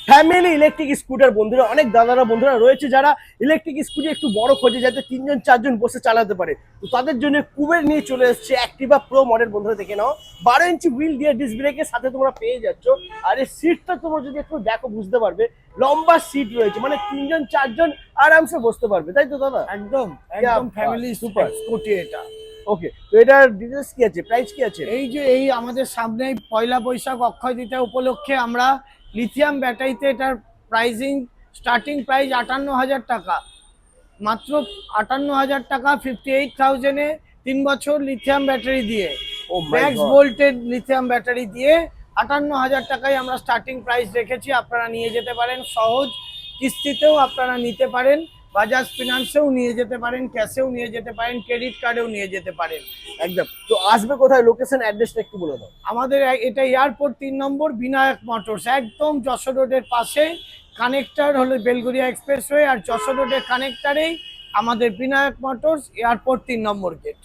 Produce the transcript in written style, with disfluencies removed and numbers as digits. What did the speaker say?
Family electric scooter বন্ধুরা, অনেক দাদারা বন্ধুরা রয়েছে যারা ইলেকট্রিক স্কুটি একটু বড় খোঁজে, যাতে 3-4 জন বসে চালাতে পারে। তো তাদের জন্য কুবের নিয়ে চলে এসেছে অ্যাক্টিভা প্রো মডেল। বন্ধুরা দেখে নাও, 12 ইঞ্চি হুইল দিয়ে ডিস্ক ব্রেকের সাথে তোমরা পেয়ে যাচ্ছ। আর এই সিটটা তোমরা যদি একটু দেখো বুঝতে পারবে, লম্বা সিট রয়েছে, মানে 3-4 জন আরামসে বসতে পারবে, তাই তো দাদা? একদম একদম ফ্যামিলি সুপার স্কুটি এটা। ওকে, তো এটার ডিটেলস কি আছে, প্রাইস কি আছে? এই আমাদের সামনেই পয়লা বৈশাখ অক্ষয় তৃতীয়া উপলক্ষে আমরা লিথিয়াম ব্যাটারিতে এটার প্রাইজিং স্টার্টিং প্রাইস 58,000 টাকা, মাত্র 58,000 টাকা, 58,000-এ 3 বছর লিথিয়াম ব্যাটারি দিয়ে, oh my max god, voltage lithium battery দিয়ে 58,000 টাকায় আমরা স্টার্টিং প্রাইস রেখেছি। আপনারা নিয়ে যেতে পারেন, সহজ কিস্তিতেও আপনারা নিতে পারেন, বাজাজ ফিনান্সেও নিয়ে যেতে পারেন, ক্যাশেও নিয়ে যেতে পারেন, ক্রেডিট কার্ডেও নিয়ে যেতে পারেন। একদম। তো আসবে কোথায়, লোকেশন অ্যাড্রেসটা একটু বলে দাও। আমাদের এটা এয়ারপোর্ট 3 নম্বর বিনায়ক মোটরস, একদম যশোর রোডের পাশে। কানেক্টর হলো বেলগুড়িয়া এক্সপ্রেসওয়ে, আর যশোর রোডের কানেক্টারেই আমাদের বিনায়ক মোটরস, এয়ারপোর্ট 3 নম্বর গেট।